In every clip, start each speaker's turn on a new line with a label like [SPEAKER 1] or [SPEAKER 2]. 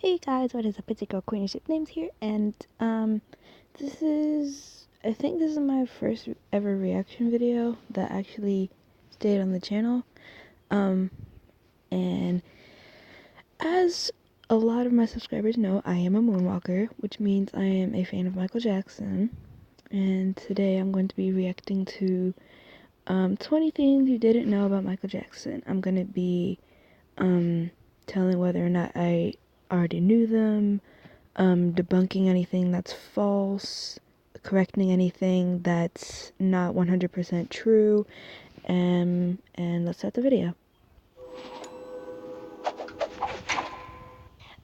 [SPEAKER 1] Hey guys, what is up? It's your girl Queen of Ship Names here, and I think this is my first ever reaction video that actually stayed on the channel. And as a lot of my subscribers know, I am a moonwalker, which means I am a fan of Michael Jackson. And today I'm going to be reacting to 20 things you didn't know about Michael Jackson. I'm going to be telling whether or not I already knew them, debunking anything that's false, correcting anything that's not 100% true, and let's start the video.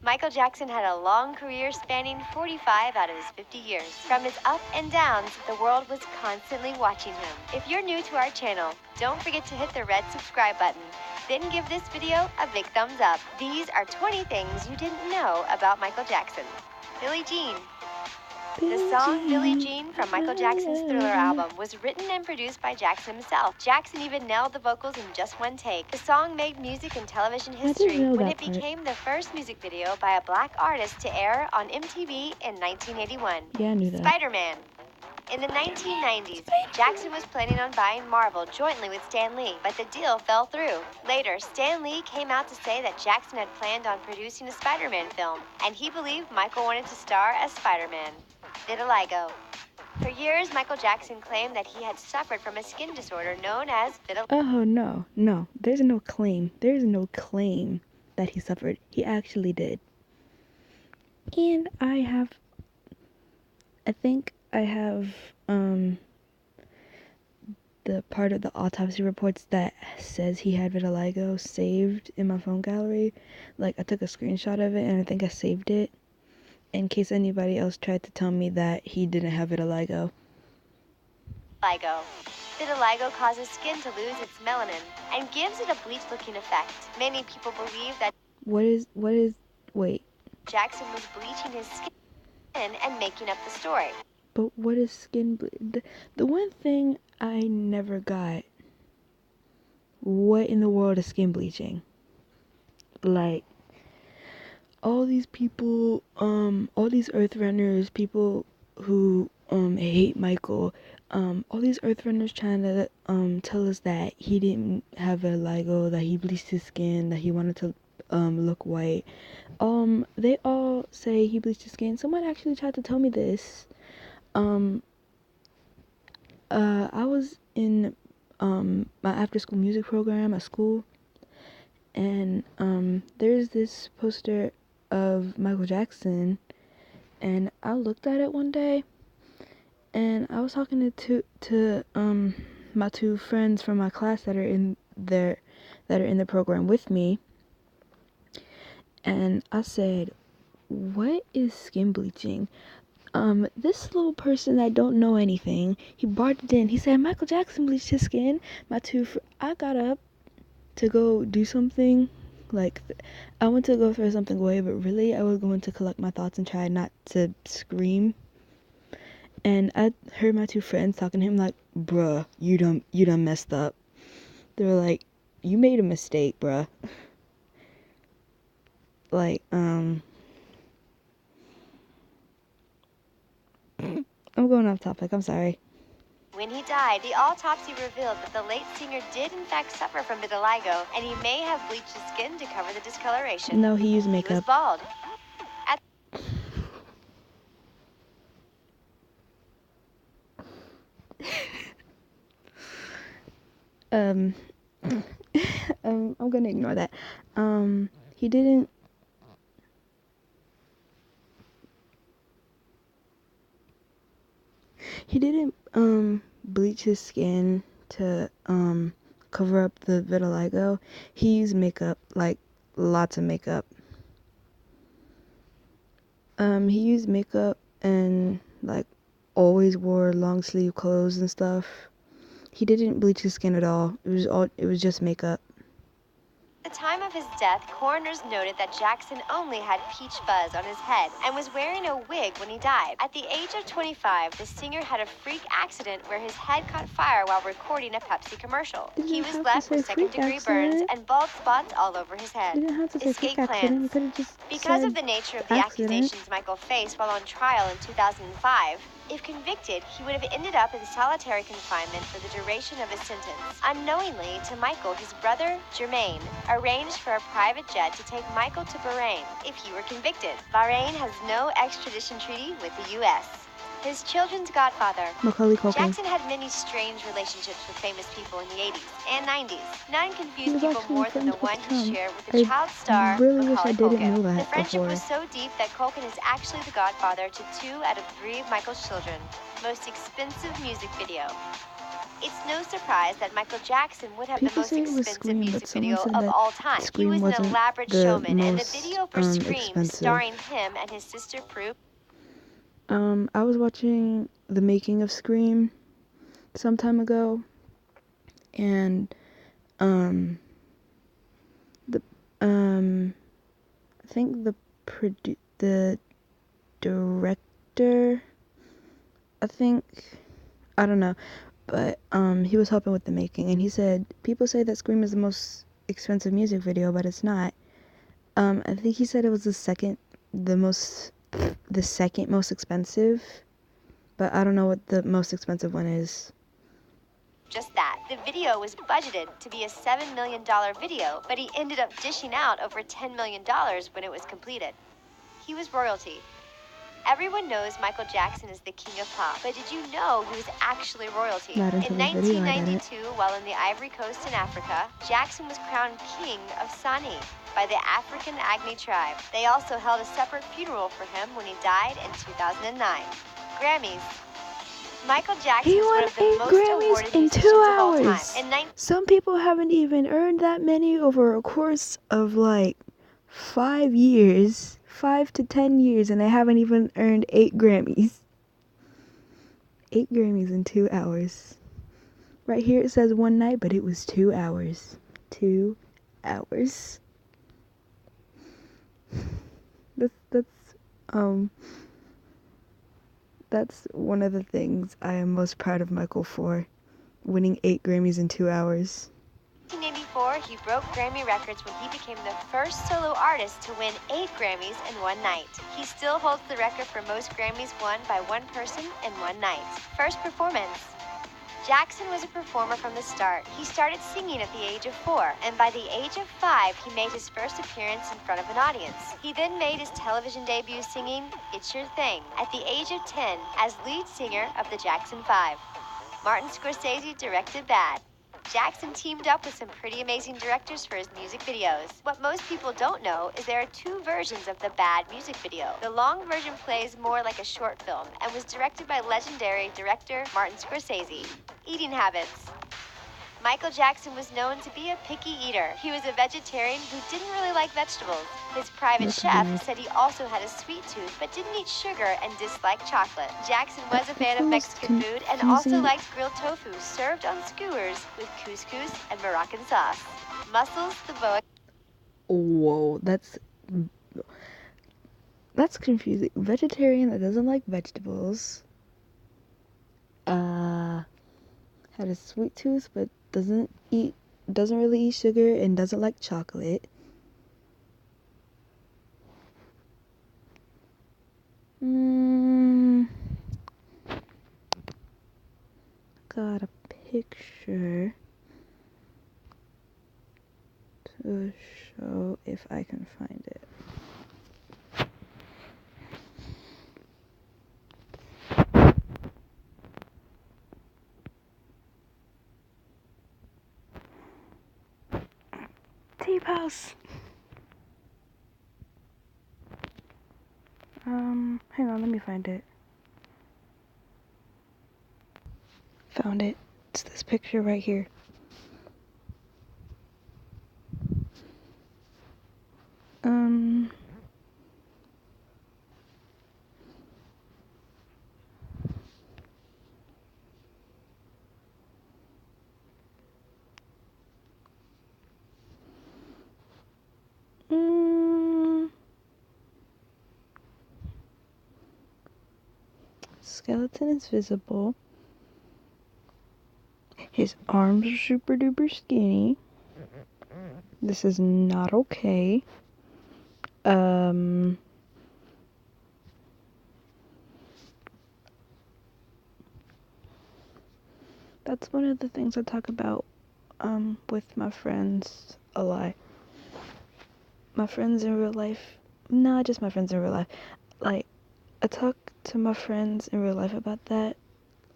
[SPEAKER 2] Michael Jackson had a long career spanning 45 out of his 50 years. From his up and downs, the world was constantly watching him. If you're new to our channel, don't forget to hit the red subscribe button. Then give this video a big thumbs up. These are 20 things you didn't know about Michael Jackson. Billie Jean. The song Billie Jean from Michael Jackson's Thriller album was written and produced by Jackson himself. Jackson even nailed the vocals in just one take. The song made music and television history when it became the first music video by a black artist to air on MTV in 1981.
[SPEAKER 1] Yeah, I knew that.
[SPEAKER 2] Spider-Man. In the 1990s, Jackson was planning on buying Marvel jointly with Stan Lee, but the deal fell through. Later, Stan Lee came out to say that Jackson had planned on producing a Spider-Man film, and he believed Michael wanted to star as Spider-Man. Vitiligo. For years, Michael Jackson claimed that he had suffered from a skin disorder known as vitiligo.
[SPEAKER 1] Oh, no. There's no claim. There's no claim that he suffered. He actually did. And I think I have, the part of the autopsy reports that says he had vitiligo saved in my phone gallery. Like, I took a screenshot of it and I think I saved it in case anybody else tried to tell me that he didn't have vitiligo.
[SPEAKER 2] Vitiligo causes skin to lose its melanin and gives it a bleached-looking effect. Many people believe that
[SPEAKER 1] Wait.
[SPEAKER 2] Jackson was bleaching his skin and making up the story.
[SPEAKER 1] But what is skin the one thing I never got, what in the world is skin bleaching? Like, all these people, all these Earthrunners, people who hate Michael, all these Earthrunners trying to tell us that he didn't have vitiligo, that he bleached his skin, that he wanted to look white. They all say he bleached his skin. Someone actually tried to tell me this. I was in my after school music program at school, and there's this poster of Michael Jackson, and I looked at it one day, and I was talking to my two friends from my class that are in the program with me, and I said, what is skin bleaching? This little person that don't know anything, he barged in. He said Michael Jackson bleached his skin. I got up to go do something. Like, I went to go throw something away, but really I was going to collect my thoughts and try not to scream. And I heard my two friends talking to him like, bruh, you done messed up. They were like, you made a mistake, bruh. Like, I'm going off topic, I'm sorry.
[SPEAKER 2] When he died, the autopsy revealed that the late singer did in fact suffer from vitiligo, and he may have bleached his skin to cover the discoloration.
[SPEAKER 1] No, he used makeup.
[SPEAKER 2] He was bald.
[SPEAKER 1] I'm gonna ignore that. He didn't bleach his skin to cover up the vitiligo. He used makeup, like lots of makeup. He used makeup and like always wore long sleeve clothes and stuff. He didn't bleach his skin at all. It was just makeup.
[SPEAKER 2] At the time of his death, coroners noted that Jackson only had peach fuzz on his head and was wearing a wig when he died. At the age of 25, the singer had a freak accident where his head caught fire while recording a Pepsi commercial. He was left with second-degree burns and bald spots all over his head.
[SPEAKER 1] You didn't have to say
[SPEAKER 2] Escape
[SPEAKER 1] freak accident. You
[SPEAKER 2] plans.
[SPEAKER 1] could have just
[SPEAKER 2] Because
[SPEAKER 1] said
[SPEAKER 2] of the nature of the
[SPEAKER 1] accident.
[SPEAKER 2] accusations Michael faced while on trial in 2005, if convicted, he would have ended up in solitary confinement for the duration of his sentence. Unknowingly to Michael, his brother, Jermaine, arranged for a private jet to take Michael to Bahrain if he were convicted. Bahrain has no extradition treaty with the U.S. His children's godfather,
[SPEAKER 1] Macaulay Culkin.
[SPEAKER 2] Jackson had many strange relationships with famous people in the 80s and 90s. None confused
[SPEAKER 1] He was
[SPEAKER 2] people
[SPEAKER 1] actually
[SPEAKER 2] more than the
[SPEAKER 1] friends with
[SPEAKER 2] one he
[SPEAKER 1] Trump.
[SPEAKER 2] shared with the child star,
[SPEAKER 1] really wish
[SPEAKER 2] Macaulay
[SPEAKER 1] I didn't
[SPEAKER 2] Culkin.
[SPEAKER 1] know that
[SPEAKER 2] The friendship
[SPEAKER 1] before.
[SPEAKER 2] was so deep that Culkin is actually the godfather to 2 out of 3 of Michael's children. Most expensive music video. It's no surprise that Michael Jackson would have
[SPEAKER 1] People
[SPEAKER 2] the most
[SPEAKER 1] say it was
[SPEAKER 2] expensive
[SPEAKER 1] Scream,
[SPEAKER 2] music
[SPEAKER 1] but someone
[SPEAKER 2] video
[SPEAKER 1] said
[SPEAKER 2] of
[SPEAKER 1] that
[SPEAKER 2] all time. He
[SPEAKER 1] Scream
[SPEAKER 2] was an
[SPEAKER 1] wasn't
[SPEAKER 2] elaborate
[SPEAKER 1] the
[SPEAKER 2] showman, and the
[SPEAKER 1] most,
[SPEAKER 2] video for Scream,
[SPEAKER 1] expensive.
[SPEAKER 2] starring him and his sister Prue.
[SPEAKER 1] I was watching the making of Scream some time ago, and I think the director, I don't know, but he was helping with the making, and he said people say that Scream is the most expensive music video, but it's not. I think he said it was the second most expensive, but I don't know what the most expensive one is.
[SPEAKER 2] Just that. The video was budgeted to be a $7 million video, but he ended up dishing out over $10 million when it was completed. He was royalty. Everyone knows Michael Jackson is the king of pop, but did you know he was actually royalty?
[SPEAKER 1] Not until
[SPEAKER 2] In
[SPEAKER 1] this video, I
[SPEAKER 2] 1992, while in the Ivory Coast in Africa, Jackson was crowned king of Sani by the African Agni tribe. They also held a separate funeral for him when he died in 2009. Grammys. Michael Jackson is one of the most awarded musicians of all time.
[SPEAKER 1] Some people haven't even earned that many over a course of like 5 years, 5 to 10 years, and they haven't even earned 8 Grammys. 8 Grammys in 2 hours. Right here it says 1 night, but it was 2 hours. 2 hours. That's one of the things I am most proud of Michael for, winning 8 Grammys in 2 hours.
[SPEAKER 2] In 1984, he broke Grammy records when he became the first solo artist to win 8 Grammys in one night. He still holds the record for most Grammys won by one person in one night. First performance. Jackson was a performer from the start. He started singing at the age of 4, and by the age of 5, he made his first appearance in front of an audience. He then made his television debut singing It's Your Thing at the age of 10 as lead singer of the Jackson 5. Martin Scorsese directed Bad. Jackson teamed up with some pretty amazing directors for his music videos. What most people don't know is there are 2 versions of the Bad music video. The long version plays more like a short film and was directed by legendary director Martin Scorsese. Eating habits. Michael Jackson was known to be a picky eater. He was a vegetarian who didn't really like vegetables. His private chef said he also had a sweet tooth but didn't eat sugar and disliked chocolate. Jackson was a fan of Mexican food and also liked grilled tofu served on skewers with couscous and Moroccan sauce. Muscles, the boa.
[SPEAKER 1] Whoa, that's confusing. Vegetarian that doesn't like vegetables. Had a sweet tooth but doesn't really eat sugar and doesn't like chocolate. Got a picture to show if I can find it. Tape house. Hang on, let me find it. Found it. It's this picture right here. skeleton is visible. His arms are super duper skinny. This is not okay. That's one of the things I talk about with my friends a lot. My friends in real life, not just my friends in real life, like, I talk to my friends in real life about that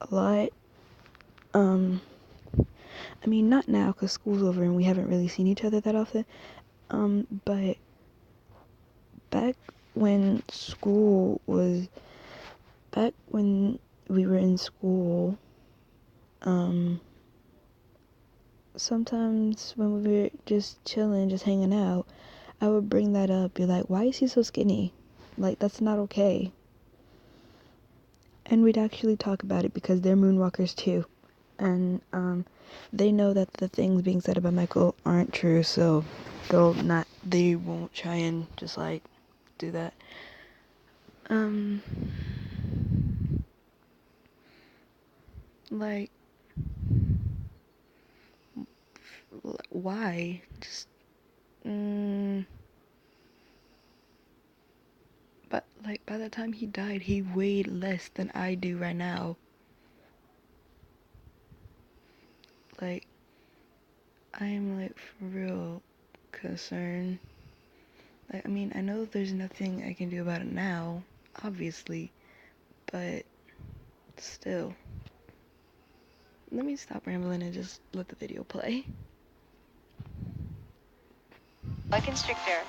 [SPEAKER 1] a lot. I mean, not now because school's over and we haven't really seen each other that often. But back when we were in school, sometimes when we were just chilling, just hanging out, I would bring that up, be like, why is he so skinny? Like, that's not okay. And we'd actually talk about it because they're moonwalkers too. And they know that the things being said about Michael aren't true, so they won't try and just like do that. Like, why? Just but like by the time he died, he weighed less than I do right now. Like, I am like for real concerned. Like, I mean, I know there's nothing I can do about it now, obviously, but still. Let me stop rambling and just let the video play.
[SPEAKER 2] A constrictor.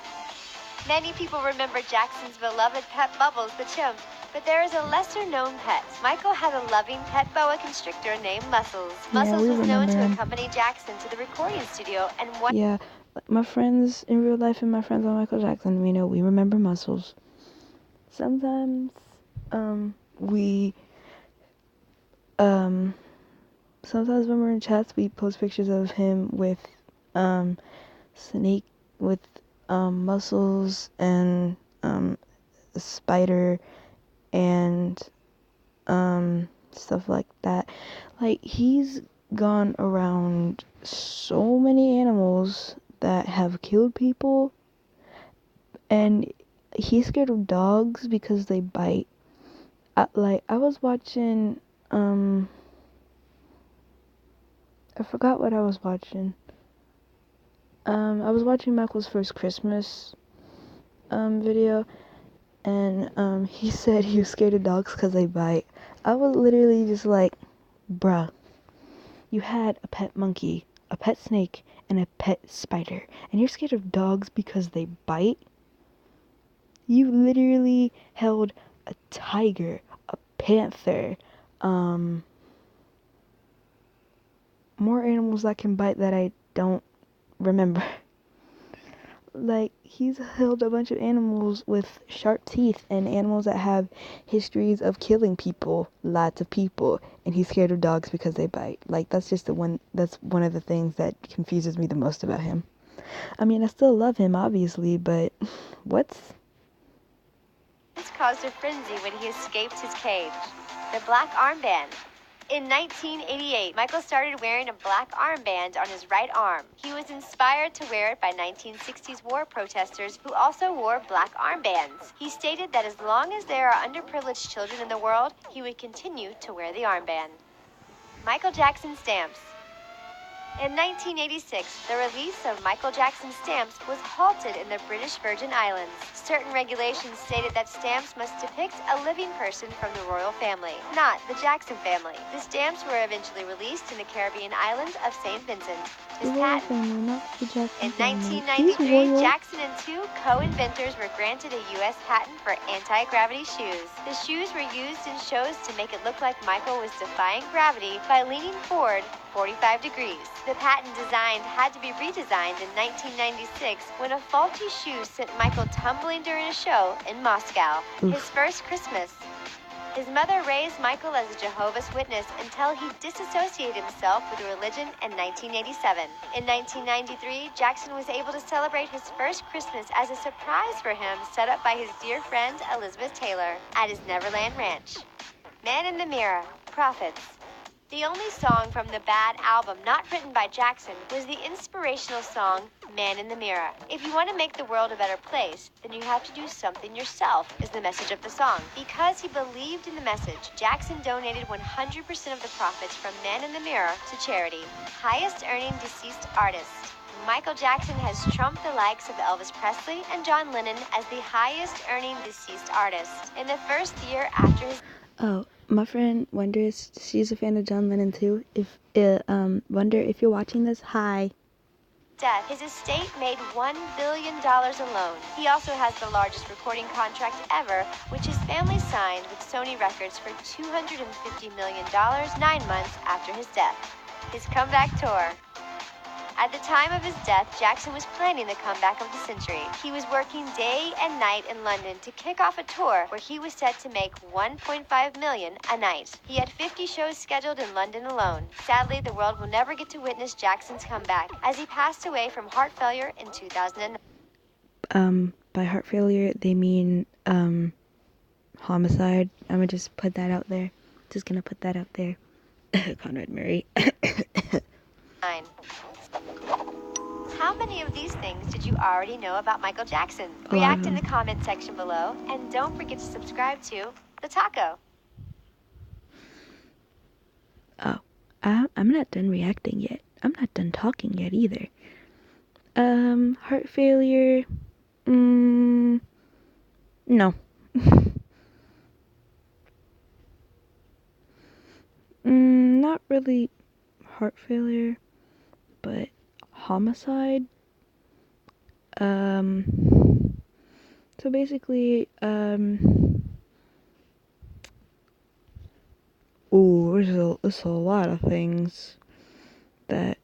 [SPEAKER 2] Many people remember Jackson's beloved pet Bubbles the chimp, but there is a lesser-known pet. Michael had a loving pet boa constrictor named Muscles. Muscles was known to accompany Jackson to the recording studio, and
[SPEAKER 1] yeah, my friends in real life and my friends on Michael Jackson, we remember Muscles. Sometimes, sometimes when we're in chats, we post pictures of him with, Muscles and, Spider and, stuff like that. Like, he's gone around so many animals that have killed people, and he's scared of dogs because they bite. I was watching, I forgot what I was watching. I was watching Michael's first Christmas video, and he said he was scared of dogs because they bite. I was literally just like, bruh, you had a pet monkey, a pet snake, and a pet spider, and you're scared of dogs because they bite? You literally held a tiger, a panther, more animals that can bite that I don't remember. Like, he's held a bunch of animals with sharp teeth and animals that have histories of killing people, lots of people, and he's scared of dogs because they bite. Like, that's one of the things that confuses me the most about him. I mean, I still love him, obviously, but
[SPEAKER 2] This caused a frenzy when he escaped his cage. The black armband. In 1988, Michael started wearing a black armband on his right arm. He was inspired to wear it by 1960s war protesters who also wore black armbands. He stated that as long as there are underprivileged children in the world, he would continue to wear the armband. Michael Jackson stamps. In 1986, the release of Michael Jackson stamps was halted in the British Virgin Islands. Certain regulations stated that stamps must depict a living person from the royal family, not the Jackson family. The stamps were eventually released in the Caribbean island of St. Vincent. His patent. In 1993, Jackson and two co-inventors were granted a U.S. patent for anti-gravity shoes. The shoes were used in shows to make it look like Michael was defying gravity by leaning forward 45 degrees. The patent design had to be redesigned in 1996 when a faulty shoe sent Michael tumbling during a show in Moscow. His first Christmas. His mother raised Michael as a Jehovah's Witness until he disassociated himself with religion in 1987. In 1993, Jackson was able to celebrate his first Christmas as a surprise for him set up by his dear friend Elizabeth Taylor at his Neverland Ranch. Man in the Mirror, Prophets. The only song from the Bad album not written by Jackson was the inspirational song Man in the Mirror. If you want to make the world a better place, then you have to do something yourself, is the message of the song. Because he believed in the message, Jackson donated 100% of the profits from Man in the Mirror to charity. Highest earning deceased artist. Michael Jackson has trumped the likes of Elvis Presley and John Lennon as the highest earning deceased artist. In the first year after his...
[SPEAKER 1] Oh, my friend wonders, she's a fan of John Lennon too. Wonder if you're watching this, hi.
[SPEAKER 2] death, his estate made $1 billion alone. He also has the largest recording contract ever, which his family signed with Sony Records for $250 million 9 months after his death. His comeback tour. At the time of his death, Jackson was planning the comeback of the century. He was working day and night in London to kick off a tour where he was set to make $1.5 million a night. He had 50 shows scheduled in London alone. Sadly, the world will never get to witness Jackson's comeback, as he passed away from heart failure in 2009.
[SPEAKER 1] By heart failure, they mean, homicide. I'm gonna just put that out there. Just gonna put that out there. Conrad Murray.
[SPEAKER 2] How many of these things did you already know about Michael Jackson? React in the comment section below, and don't forget to subscribe to The Taco.
[SPEAKER 1] Oh, I'm not done reacting yet. I'm not done talking yet either. Heart failure. No. Not really heart failure, but homicide. So basically, there's a lot of things that,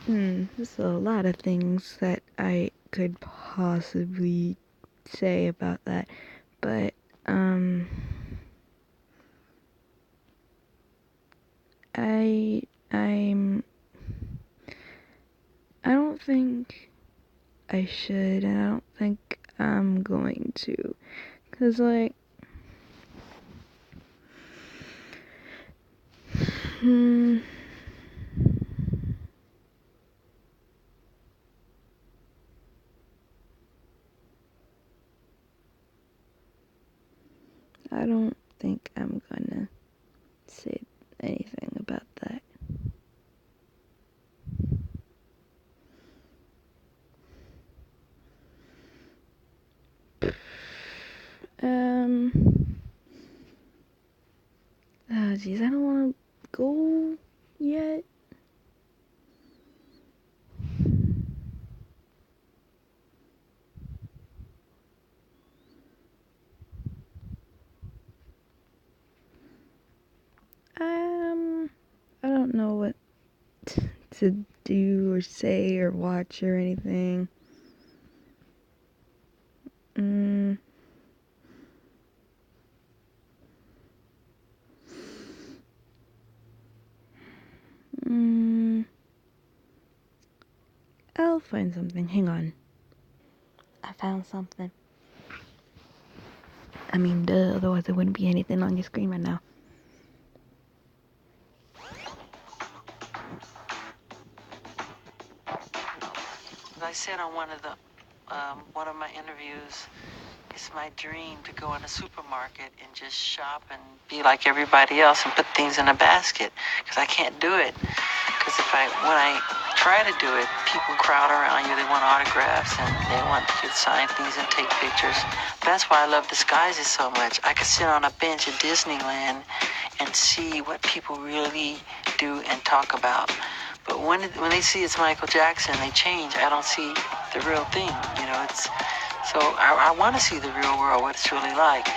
[SPEAKER 1] there's a lot of things that I could possibly say about that, but, I don't think I should, and I don't think I'm going to, 'cause, like, I don't think I'm gonna say anything about that. Geez, I don't want to go yet. I don't know what to do or say or watch or anything. I'll find something. Hang on. I found something. I mean, duh, otherwise there wouldn't be anything on your screen right now.
[SPEAKER 3] I said on one of my interviews, it's my dream to go in a supermarket and just shop and be like everybody else and put things in a basket, because I can't do it. Because when I try to do it, people crowd around you. They want autographs and they want you to sign things and take pictures. That's why I love disguises so much. I could sit on a bench at Disneyland and see what people really do and talk about. But when they see it's Michael Jackson, they change. I don't see the real thing, So I want to see the real world, what it's really like.